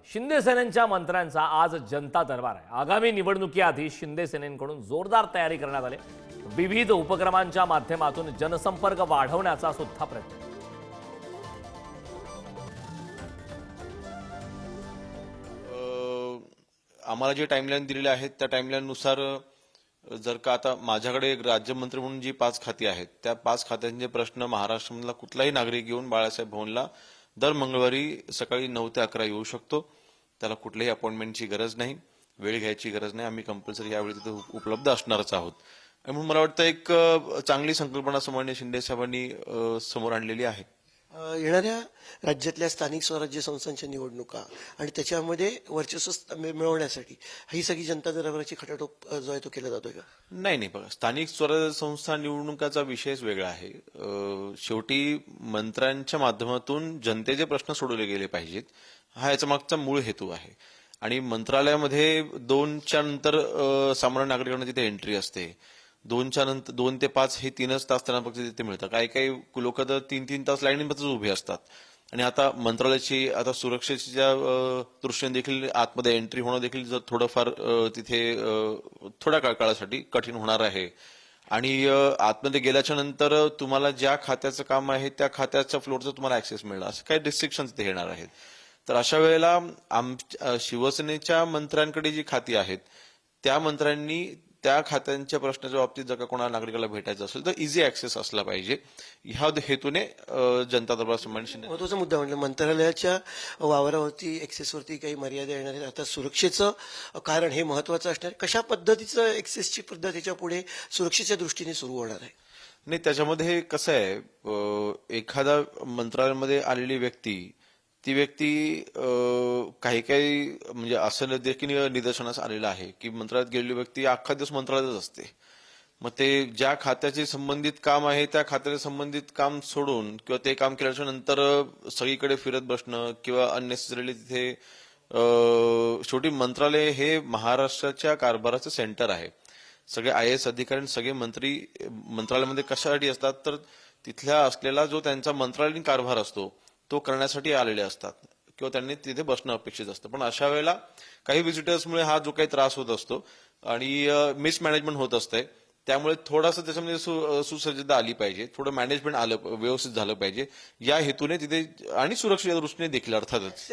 शिंदे सेनेच्या मंत्र्यांचा आज जनता दरबार आहे। आगामी निवडणुकीआधी शिंदे सेनेकडून जोरदार तयारी करण्यात आली। विविध उपक्रमांच्या माध्यमातून जनसंपर्क वाढवण्याचा सुद्धा प्रयत्न। आम्हाला जे टाइमलाईन दिलेले आहेत त्या टाइमलाईननुसार जर का आता माझ्याकडे एक राज्यमंत्री म्हणून जी 5 खाती आहेत त्या 5 खात्यांचे प्रश्न महाराष्ट्रामधला कुठलाही नागरिक येऊन बाळासाहेब भवनला दर मंगळवारी सकाळी 9 ते 11 येऊ शकतो। त्याला कुठल्याही अपॉइंटमेंटची गरज नाही, वेळ घ्यायची गरज नाही। आम्ही कंपल्सरी यावेळी तिथे उपलब्ध असणारच आहोत। म्हणून मला वाटतं एक चांगली संकल्पना सन्माननीय शिंदे साहेबांनी समोर आणलेली आहे। येणाऱ्या राज्यातल्या स्थानिक स्वराज्य संस्थांच्या निवडणुका आणि त्याच्यामध्ये वर्चस्व मिळवण्यासाठी ही सगळी जनता दरबाराची खटाटोप जो आहे तो केला जातोय का? नाही, बघा, स्थानिक स्वराज्य संस्था निवडणुकाचा विषयच वेगळा आहे। शेवटी मंत्र्यांच्या माध्यमातून जनतेचे प्रश्न सोडवले गेले पाहिजेत, हा याचा मागचा मूळ हेतू आहे। आणि मंत्रालयामध्ये 2च्या नंतर सामान्य नागरिकांना तिथे एंट्री असते। 2च्या नंतर 2 ते 5 हे 3च तास त्यांना फक्त तिथे मिळतं। काही लोक तर 3-3 तास लाईनीमध्येच उभे असतात। आणि आता मंत्रालयाची आता सुरक्षेच्या दृष्टीने देखील आतमध्ये एंट्री होणं देखील जर थोडंफार तिथे थोड्या काळासाठी कठीण होणार आहे। आणि आतमध्ये गेल्याच्या नंतर तुम्हाला ज्या खात्याचं काम आहे त्या खात्याच्या फ्लोरचा तुम्हाला ऍक्सेस मिळणार, असं काही रिस्ट्रिक्शन तिथे येणार आहेत। तर अशा वेळेला शिवसेनेच्या मंत्र्यांकडे जी खाती आहेत त्या मंत्र्यांनी त्या खात्यांच्या प्रश्नाच्या बाबतीत जर का कोणाला नागरिकाला भेटायचं असेल तर इझी ऍक्सेस असला पाहिजे, ह्या हेतूने जनता दरबार सन्माननीय महत्वाचा मुद्दा म्हणजे मंत्रालयाच्या वावरावरती ऍक्सेसवरती काही मर्यादा येणार आहेत। आता सुरक्षेचं कारण हे महत्वाचं असणार, कशा पद्धतीचं ऍक्सेसची पद्धत याच्या पुढे सुरक्षेच्या दृष्टीने सुरू होणार आहे? नाही, त्याच्यामध्ये कसं आहे, एखादा मंत्रालयामध्ये आलेली व्यक्ती ती व्यक्ती काही म्हणजे असं देखील निदर्शनास आलेलं आहे की मंत्रालयात गेलेली व्यक्ती अख्खा दिवस मंत्रालयातच असते। मग ते ज्या खात्याचे संबंधित काम आहे त्या खात्याचे संबंधित काम सोडून किंवा ते काम केल्याच्या नंतर सगळीकडे फिरत बसणं किंवा अननेसेसरीली तिथे शेवटी मंत्रालय हे महाराष्ट्राच्या कारभाराचं सेंटर आहे। सगळे IAS अधिकारी सगळे मंत्री मंत्रालयामध्ये कशासाठी असतात तर तिथल्या असलेला जो त्यांचा मंत्रालयीन कारभार असतो तो करण्यासाठी आलेले असतात किंवा त्यांनी तिथे बसणं अपेक्षित असतं। पण अशा वेळेला काही व्हिजिटर्समुळे हा जो काही त्रास होत असतो आणि मिसमॅनेजमेंट होत असते, त्यामुळे थोडासा त्याच्यामध्ये सुसज्जता आली पाहिजे, थोडं मॅनेजमेंट आलं व्यवस्थित झालं पाहिजे या हेतूने तिथे, आणि सुरक्षेच्या दृष्टीने देखील अर्थातच।